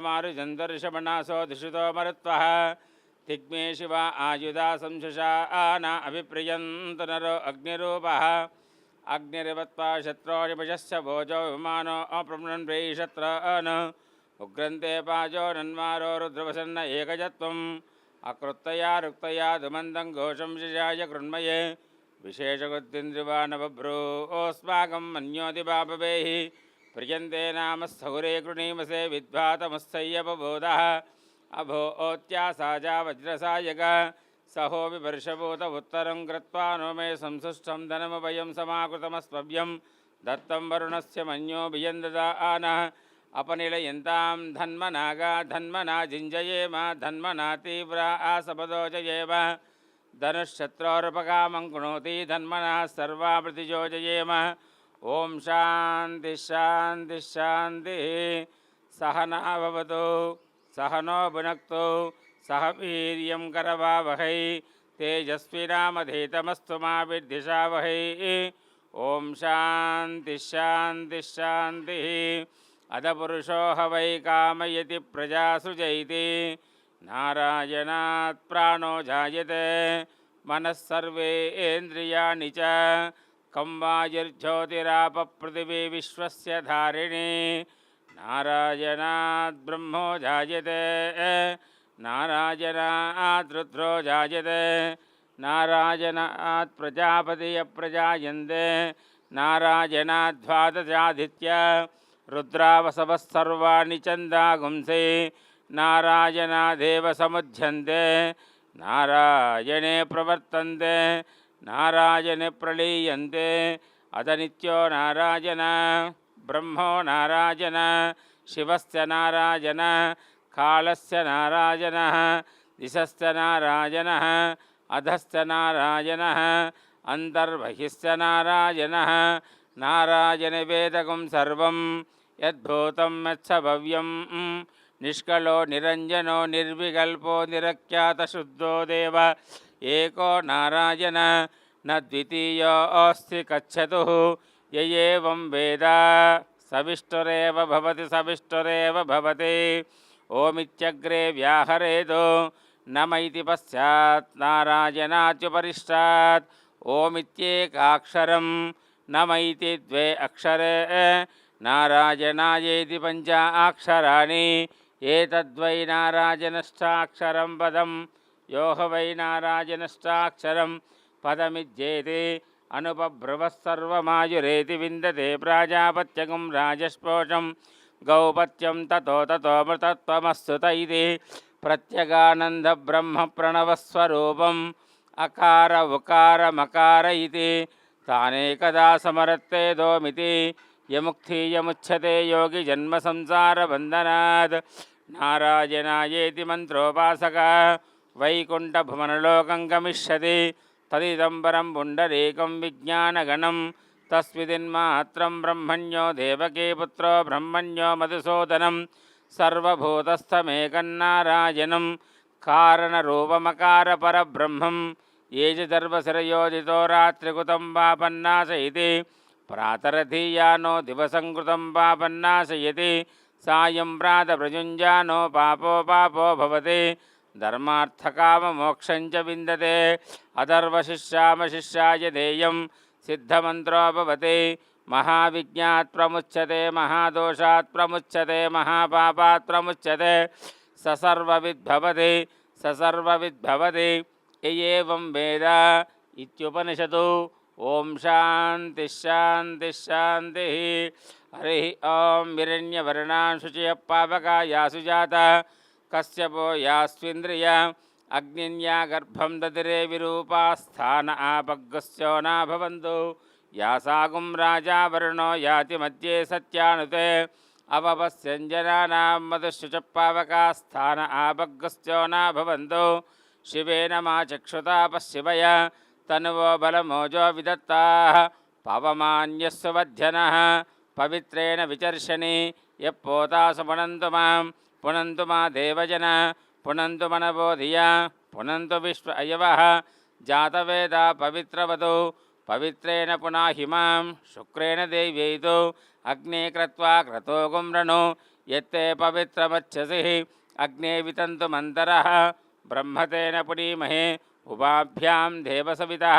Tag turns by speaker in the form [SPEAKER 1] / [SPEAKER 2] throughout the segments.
[SPEAKER 1] मारुजन्तर्षमणासो दिशुतो मरुत्वः तिग्मे शिवा आयुधा संशशा न अभिप्रियन्त नरो अग्निरूपः अग्निरिवत्वा शत्रोरिपशश्च भोजो विमानो अप्रमणन् प्रेषत्र उग्रन्ते पाजो नन्वारो रुद्रवसन्न एकजत्वम् अकृत्तया रुक्तया दुमन्दं घोषं शिशाय कृण्मये विशेषगुद्दिन्द्रिवानबभ्रूस्माकं मन्योतिपापवेहि प्रियन्ते नाम स्थौरे कृणीमसे विद्वातमस्थय्यपबोधः अभोत्यासाजा वज्रसायक सहो विवर्षभूत उत्तरं कृत्वा नो मे संसुष्टं धनमभयं समाकृतमस्मभ्यं दत्तं वरुणस्य मन्यो भियन्ददानः अपनिलयन्तां धन्मनागा धन्मना जिञ्जयेम धन्मना तीव्रा आसपदोजयेम धनुश्शत्रोरुपकामं कृणोति धन्मना सर्वावृतिजोजयेम ओं शान्ति शान्ति शान्तिः सहना भवतु सहनो भुनक्तु सह वीर्यं करवावहै तेजस्विनामधीतमस्तु मा विद्विषावहै ओं शान्ति शान्ति शान्तिः अधपुरुषो ह वै कामयति प्रजा सृजयति नारायणात् प्राणो जायते मनः सर्वेन्द्रियाणि च कं वायुर्ज्योतिरापपृथिवी विश्वस्य धारिणी नारायणात् ब्रह्मो जायते नारायणात् रुद्रो जायते नारायणात् प्रजापतिः प्रजायन्ते नारायणात् द्वादशादित्य रुद्रावसवः सर्वाणि चन्दागुंसि नारायणादेव समुद्यन्ते नारायणे प्रवर्तन्ते नारायणे प्रलीयन्ते अदनित्यो नारायण ब्रह्मो नारायण शिवस्य नारायण कालस्य नारायणः दिशस्य नारायणः अधस्य नारायणः अन्तर्बहिश्च नारायणः नारायणवेदकं सर्वं यद्भूतं यच्च भव्यं निष्कलो निरञ्जनो निर्विकल्पो निरख्यातशुद्धो देव एको नारायण न द्वितीयोऽस्ति कच्छतुः य एवं वेद सविष्टुरेव भवति सविष्टुरेव भवति ओमित्यग्रे व्याहरेतो नम इति पश्चात् नारायणाच्युपरिष्टात् ओमित्येकाक्षरं नम इति द्वे अक्षरे नारायणायेति पञ्च अक्षराणि एतद्वै नारायणश्चाक्षरं पदं यो ह वै नारायणश्चाक्षरं पदमिज्येति अनुपब्रुवः सर्वमायुरेति विन्दते प्राजापत्यगं राजस्पोषं गौपत्यं ततो मृतत्वमस्तुत इति प्रत्यगानन्दब्रह्मप्रणवस्वरूपम् अकार उकार मकार इति तानेकदा समरत्तेदोमिति यमुक्तीयमुच्यते योगी जन्मसंसारबन्धनात् नारायणायेति मन्त्रोपासक वैकुण्ठभुवनलोकं गमिष्यति तदिदं परं पुण्डरीकं विज्ञानगणं तस्मिन्मात्रं ब्रह्मण्यो देवकी पुत्रो ब्रह्मण्यो मधुसूदनं सर्वभूतस्थमेकन्नारायणं कारणरूपमकारपरब्रह्मं ये च सर्वशिरयोदितो रात्रिकृतं पापन्नाशयति प्रातरधीयानो दिवसङ्कृतं पापन्नाशयति सायं प्रातप्रयुञ्जानो पापो भवति धर्मार्थकाममोक्षं च विन्दते अथर्वशिष्यामशिष्याय देयं सिद्धमन्त्रो भवति महाविज्ञात् प्रमुच्यते महादोषात् प्रमुच्यते महापापात् प्रमुच्यते ससर्वविद्भवति य एवं वेद इत्युपनिषदु ओं शान्ति शान्ति शान्तिः हरिः ॐ हिरण्यवर्णां शुचयः पावकाया सुजाता कश्यपो यास्विन्द्रिय अग्निन्या गर्भं ददिरे विरूपास्थान आपग्गस्यो न भवन्तु यासागुं राजा वरुणो याति मध्ये सत्यानुते अवपस्यञ्जनानां मधुश्रुचपावकास्थान आपग्गस्यो न भवन्तु शिवेन मा चक्षुता पश्यवय तनुवो बलमोजो विदत्ताः पवमान्यस्सु वध्यनः पवित्रेण विचर्षणि यः पोतासु पुनन्तु मा देवजन पुनन्तु मनबोधिया पुनन्तु विश्व अयवः जातवेदा पवित्रवतु पवित्रेण पुनाहिमां शुक्रेण देव्यैतु अग्ने क्रत्वा क्रतो गुम्रणु यत्ते पवित्रमच्छसि अग्ने वितन्तुमन्तरः ब्रह्मतेन पुनीमहे उभाभ्यां देवसवितः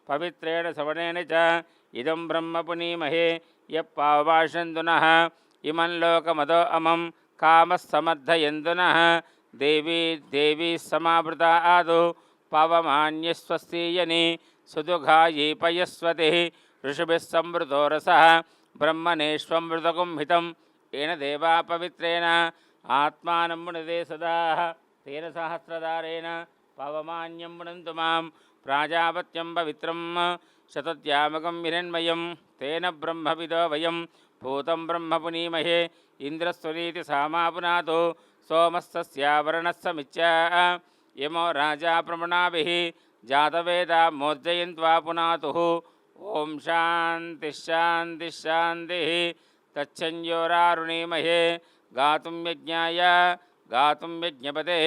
[SPEAKER 1] पवित्रेण सवनेन च इदं ब्रह्म पुनीमहे यप्पावाशन्तु नः इमं लोकमदो अमं कामः समर्थयन्तु नः देवी देवी समावृता आदौ पवमान्यस्वस्तीयनि सुदुघायी पयस्वतिः ऋषिभिः संवृतो रसः ब्रह्मणेष्वमृतकुंहितं येन देवा पवित्रेण आत्मानं मुनते सदा तेन सहस्रधारेण पवमान्यं मुनन्तु मां प्राजापत्यं पवित्रं शतत्यामकं हिरण्मयं तेन ब्रह्मविदो वयं भूतं ब्रह्म पुनीमहे इन्द्रस्वनीति सामा पुनातो सोमस्तस्यावरणस्समिच्च यमो राजा प्रमणाभिः जातवेदा मोर्जयन्त्वा पुनातुः ओम शांति शांति शांति तच्छन्योरारुणीमहे गातुं यज्ञाय गातुं यज्ञपते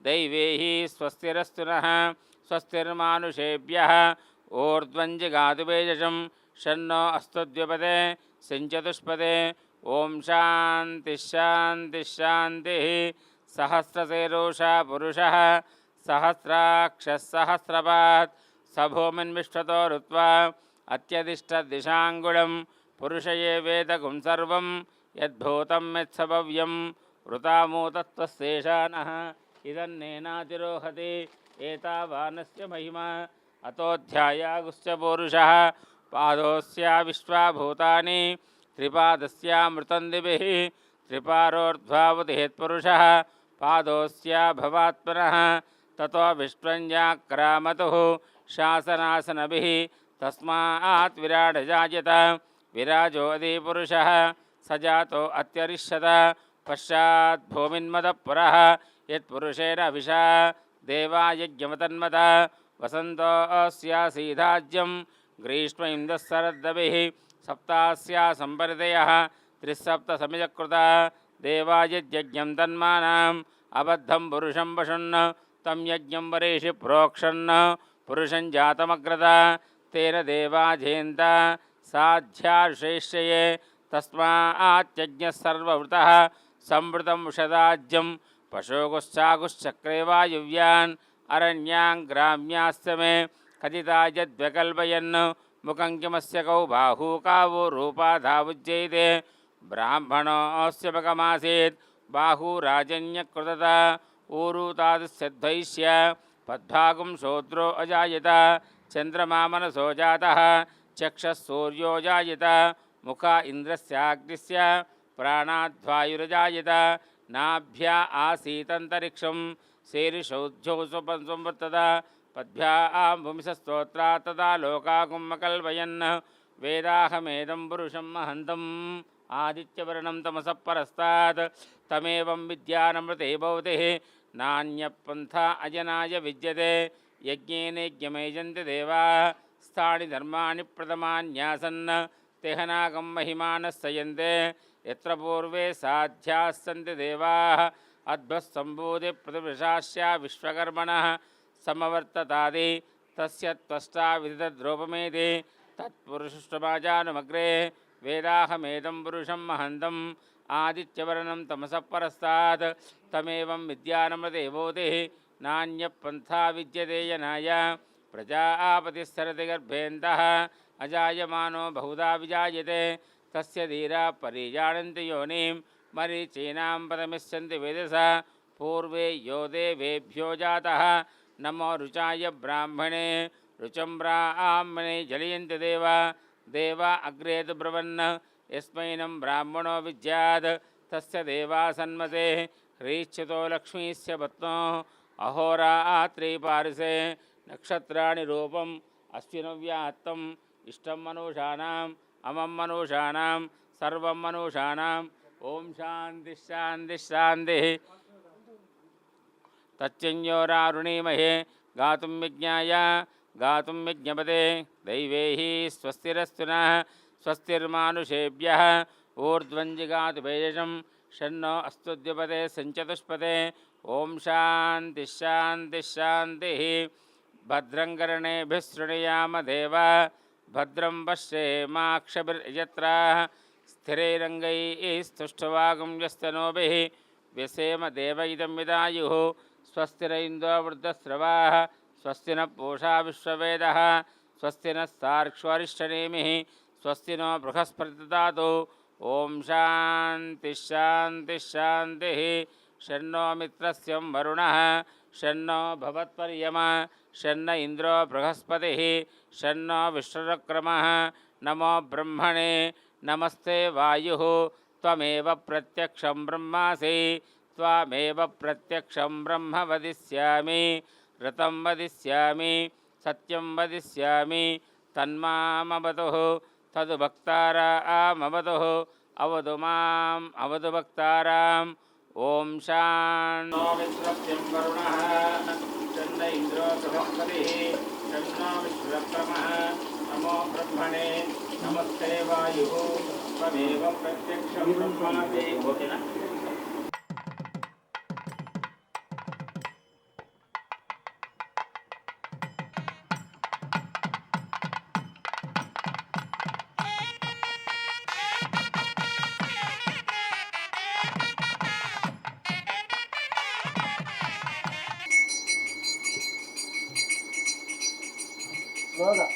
[SPEAKER 1] दैवेहि स्वस्तिरस्तु नः स्वस्तिर्मानुषेभ्यः ऊर्ध्वञ्जिगातुवेजशं शन्नो अस्तुद्व्यपते सिञ्चतुष्पदे ओम शांति शांति शांति सहस्रशीर्षा पुरुषः सहस्राक्षः सहस्रपात् सभूमिन्विष्ठतो ऋत्वा अत्यधिष्ठदिशाङ्गुलं पुरुष ये वेदगुं सर्वं यद्भूतं यत्सभव्यं वृतामूतत्वस्तेषानः इदन्नेनातिरोहति एतावानस्य महिमा अतोऽध्यायागुश्च पूरुषः पादोऽस्या विश्वाभूतानि त्रिपादस्यामृतं दिभिः त्रिपारोर्ध्वावतिहेत्पुरुषः पादोऽस्या भवात्मनः ततो विश्वञ्जाक्रामतुः शासनासनभिः तस्मात् विराट जायत विराजो अधिपुरुषः स जातो अत्यरिष्यत पश्चात् भूमिन्मदपुरः यत्पुरुषेण विशा देवायज्ञमतन्मत वसन्तोऽस्यासीधाज्यं ग्रीष्म इन्दः शरद्दभिः सप्तास्या सम्परितयः त्रिसप्तसमिजकृता देवायज्ञं तन्मानाम् अबद्धं पुरुषं पशुन् तं यज्ञं वरेषि प्रोक्षन् पुरुषं जातमग्रता तेन देवाधेन्त साध्याशेष्ये तस्माच्यज्ञः सर्ववृतः संवृतं वृषदाज्यं पशुगुश्चागुश्चक्रे वायुव्यान् अरण्यां ग्राम्याश्च मे कथिता यद्व्यकल्पयन् मुखं किमस्य कौ बाहू कावो रूपाधावुज्जयते ब्राह्मणोऽस्य मुखमासीत् बाहुराजन्यकृतता ऊरुतादस्यद्वैश्य पद्भागं शूद्रो अजायत चन्द्रमा मनसो जातः चक्षः सूर्यो जायत मुख इन्द्रस्याग्निस्य प्राणाद्वायुरजायत नाभ्या आसीतन्तरिक्षं शीर्षौद्ध्यो संवर्तत पद्भ्यां भूमिस्तोत्रा तदा लोकाकुम्मकल्पयन् वेदाहमेदं पुरुषं महन्तम् आदित्यवर्णं तमसः परस्तात् तमेवं विद्यानमृते भवति नान्यपन्था अजनाय विद्यते यज्ञेन यज्ञमेजन्ति देवाः स्थानि धर्माणि प्रथमान्यासन् तेहनागं महिमानः सयन्ते यत्र पूर्वे साध्याः सन्ति देवाः अद्भुतसम्भूति प्रतिवृषास्या विश्वकर्मणः समवर्ततादि तस्य त्वष्टा विदितद्रूपमेति तत्पुरुषमाजानुमग्रे वेदाहमेदं पुरुषं महन्तम् आदित्यवर्णं तमसः परस्तात् तमेवं विद्यानमृते भूतिः नान्यपन्था विद्यते यनाय प्रजापतिस्सरति गर्भेन्तः अजायमानो बहुधा विजायते तस्य धीरा परिजानन्ति योनिं मरीचीनां पदमिष्यन्ति वेदसा पूर्वे यो देवेभ्यो जातः नमो रुचाय ब्राह्मणे रुचं ब्राह्मणे जलयन्ति देवा अग्रे तु ब्रवन् यस्मैनं ब्राह्मणो विद्यात् तस्य देवासन्मते ह्रीच्युतो लक्ष्मीस्य पत्नो अहोरात्रि पारिसे नक्षत्राणि रूपम् अश्विनव्यात्तम् इष्टं मनुषाणाम् अमं मनुषाणां सर्वं मनुषाणाम् ओम शान्ति शान्ति शान्तिः तच्चन्योरारुणीमहे गातुं यज्ञाय गातुं यज्ञपते दैवैः स्वस्तिरस्तु नः स्वस्तिर्मानुषेभ्यः ऊर्ध्वञ्जिगातु वेजशं शन्नो अस्तुद्युपते सञ्चतुष्पते ओम शान्ति शान्ति शान्तिः भद्रं कर्णेभिः शृणुयाम देवा भद्रं पश्येमाक्षभिर्यजत्राः स्थिरैरङ्गैस्तुष्टवागं यस्तनोभिः व्यसेम देव इदं विदायुः स्वस्ति न इन्द्रो वृद्धस्रवाः स्वस्ति न पूषा विश्ववेदः स्वस्ति नः सार्क्ष्वरिष्ठनेमिः स्वस्ति नो बृहस्पतिर्दधातु ददातु ओम शांति शांति शांतिः शन्नो मित्रस्यं वरुणः शन्नो भवत्पर्यमा शन्न इंद्रो बृहस्पतिः शन्नो विश्वक्रमः नमो ब्रह्मणे नमस्ते वायुः त्वमेव प्रत्यक्षं ब्रह्मासि त्वमेव प्रत्यक्षं ब्रह्म वदिष्यामि ऋतं वदिष्यामि सत्यं वदिष्यामि तन्मामवतुः तदु भक्तारामवतुः अवतु माम् अवतु भक्ताराम् ओम शान्ति मित्रस्यं वरुणः शन्न इंद्रो बृहस्पतिः शन्नो विश्वक्रमः नमो ब्रह्मणे नमस्ते वायुः त्वमेव प्रत्यक्षं ब्रह्मासि ओकेना
[SPEAKER 2] Lola.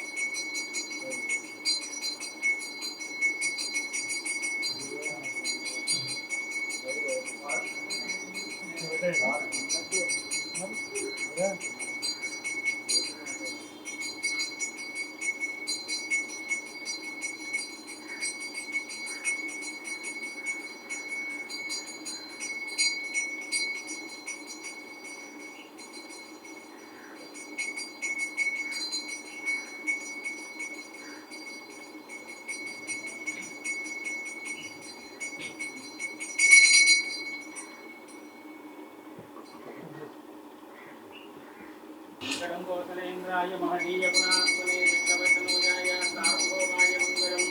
[SPEAKER 1] कौशलेन्द्राय महनीय गुणात्मने विष्णवतनोजाय सार्वभौमाय मंगलम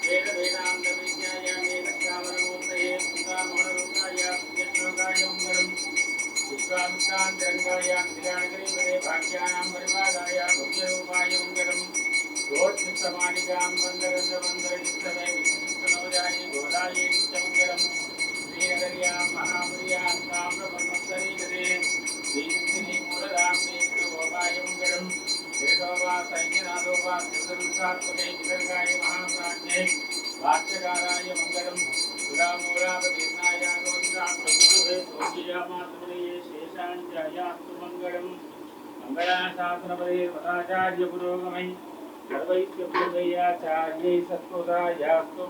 [SPEAKER 1] वेद वेदांत विद्याय वेदश्यामलमूर्तये सुधामोहनरूपाय यज्ञश्लोकाय मंगलम विश्वामित्रांतरंगाय निरानगरीपदे भाग्यानां परिवादाय भव्यरूपाय मंगलम गोचित्तमालिकां वन्दरन्दवन्दरचित्तमे विष्णुचित्तनोजाय गोदाय नित्यमंगलम श्रीनगर्यां महापुर्यां ताम्रपर्णोत्तरीगते श्रीनन्दिनी मूलधाम गोपाय मंगलम केशवा सैन्यनाथोपा त्रिदुर्गात्मके विदर्गाय महाप्राज्ञे वाक्यकाराय मंगलम सुरामूलापतीर्णाय गोत्राप्रभुवे सोजियामात्मने शेषाञ्जयास्तु मंगलम मंगलाशासनपदे वदाचार्य पुरोगमै सर्वैश्च पूर्वयाचार्यै सत्कृतायास्तु